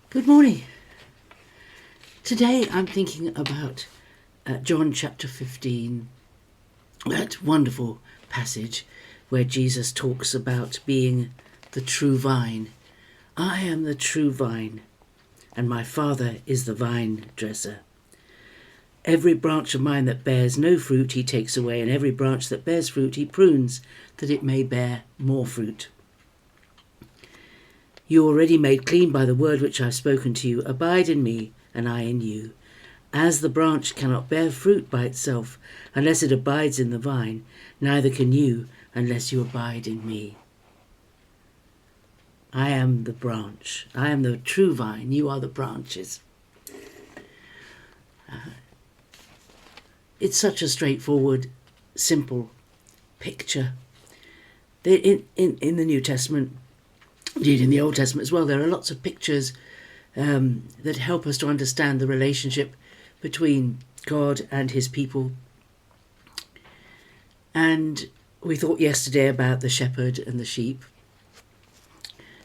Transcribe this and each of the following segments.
Good morning. Today I'm thinking about John chapter 15, that wonderful passage where Jesus talks about being the true vine. I am the true vine, and my Father is the vine dresser. Every branch of mine that bears no fruit he takes away, and every branch that bears fruit he prunes, that it may bear more fruit. You are already made clean by the word which I have spoken to you. Abide in me, and I in you. As the branch cannot bear fruit by itself unless it abides in the vine, neither can you unless you abide in me. I am the branch. I am the true vine. You are the branches. It's such a straightforward, simple picture. In the New Testament, indeed in the Old Testament as well, there are lots of pictures that help us to understand the relationship between God and his people. And we thought yesterday about the shepherd and the sheep.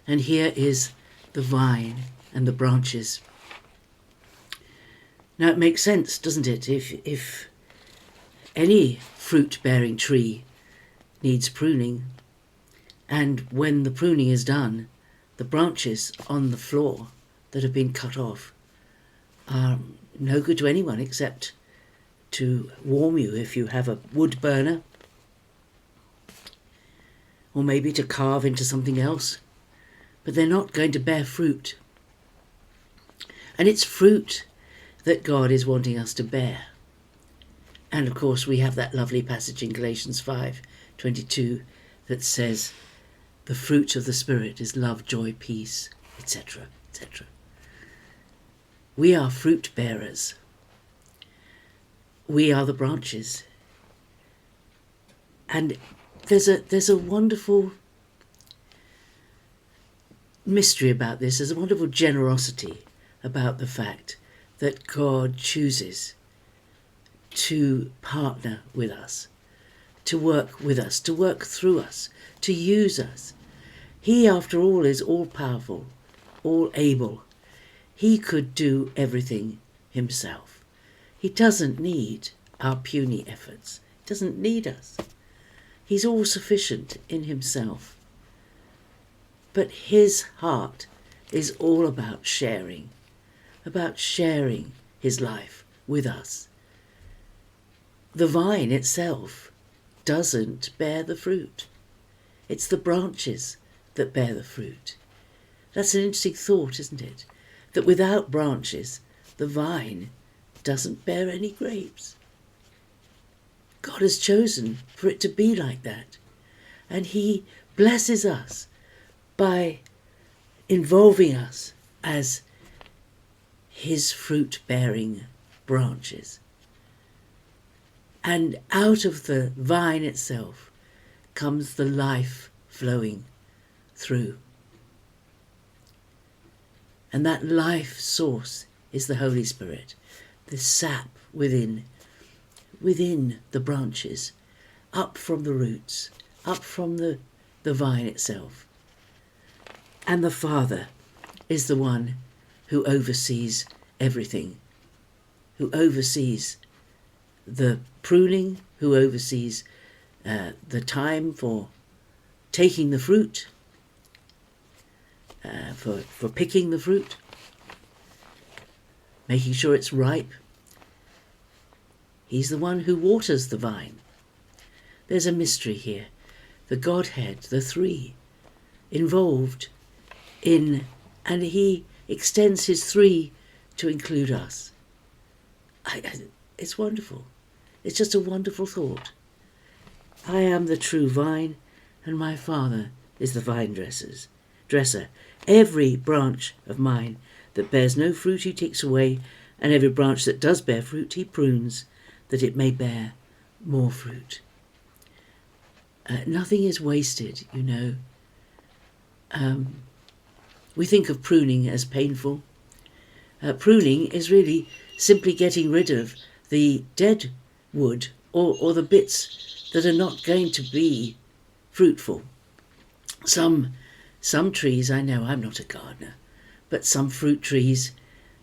And here is the vine and the branches. Now it makes sense, doesn't it? If any fruit-bearing tree needs pruning, and when the pruning is done, the branches on the floor that have been cut off are no good to anyone except to warm you if you have a wood burner, or maybe to carve into something else, but they're not going to bear fruit. And it's fruit that God is wanting us to bear. And of course we have that lovely passage in Galatians 5:22 that says, the fruit of the Spirit is love, joy, peace, etc., etc. We are fruit bearers. We are the branches. And there's a wonderful mystery about this. There's a wonderful generosity about the fact that God chooses to partner with us, to work with us, to work through us, to use us. He, after all, is all-powerful, all-able. He could do everything himself. He doesn't need our puny efforts. He doesn't need us. He's all-sufficient in himself. But his heart is all about sharing his life with us. The vine itself doesn't bear the fruit. It's the branches that bear the fruit. That's an interesting thought, isn't it? That without branches, the vine doesn't bear any grapes. God has chosen for it to be like that. And he blesses us by involving us as his fruit-bearing branches. And out of the vine itself comes the life flowing through. And that life source is the Holy Spirit, the sap within the branches, up from the roots, up from the vine itself. And the Father is the one who oversees everything, who oversees the pruning, who oversees the time for taking the fruit, for picking the fruit, making sure it's ripe. He's the one who waters the vine. There's a mystery here. The Godhead, the three, involved in, and he extends his three to include us. It's wonderful. It's just a wonderful thought. I am the true vine, and my Father is the vine dresser. Every branch of mine that bears no fruit he takes away, and every branch that does bear fruit he prunes, that it may bear more fruit. Nothing is wasted, you know. We think of pruning as painful. Pruning is really simply getting rid of the dead wood or the bits that are not going to be fruitful. Some trees, I know, I'm not a gardener, But some fruit trees,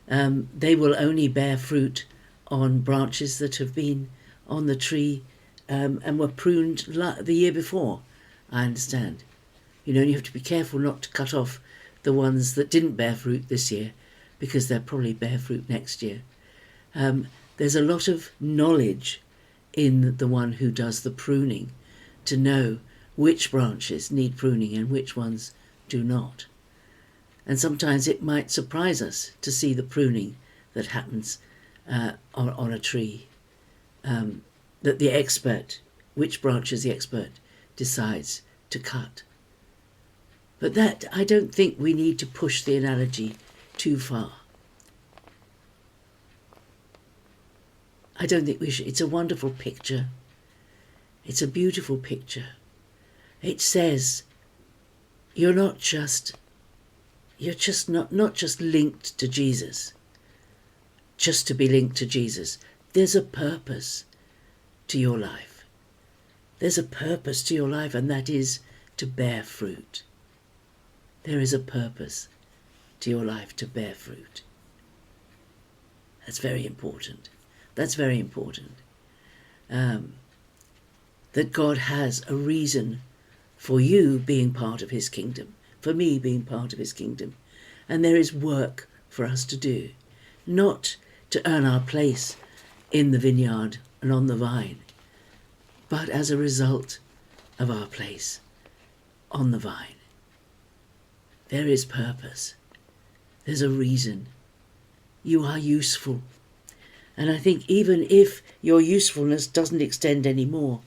they will only bear fruit on branches that have been on the tree and were pruned the year before, I understand. You know, you have to be careful not to cut off the ones that didn't bear fruit this year, because they'll probably bear fruit next year. There's a lot of knowledge in the one who does the pruning to know which branches need pruning and which ones do not. And sometimes it might surprise us to see the pruning that happens on a tree, that the expert, which branches the expert decides to cut. But that, I don't think we need to push the analogy too far. I don't think we should. It's a wonderful picture. It's a beautiful picture. It says you're not just not just linked to Jesus, just to be linked to Jesus. There's a purpose to your life. There's a purpose to your life, and that is to bear fruit. There is a purpose to your life to bear fruit. That's very important. That's very important. That God has a reason for you being part of his kingdom, for me being part of his kingdom. And there is work for us to do, not to earn our place in the vineyard and on the vine, but as a result of our place on the vine. There is purpose. There's a reason. You are useful. And I think even if your usefulness doesn't extend any more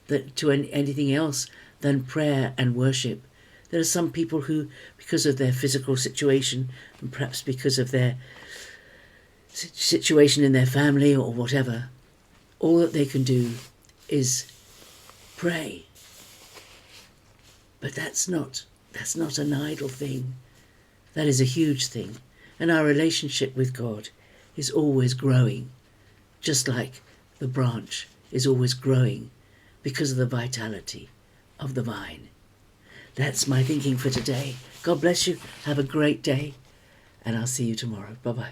to anything else than prayer and worship, there are some people who, because of their physical situation and perhaps because of their situation in their family or whatever, all that they can do is pray. But that's not an idle thing. That is a huge thing. And our relationship with God is always growing, just like the branch is always growing because of the vitality of the vine. That's my thinking for today. God bless you. Have a great day. And I'll see you tomorrow. Bye-bye.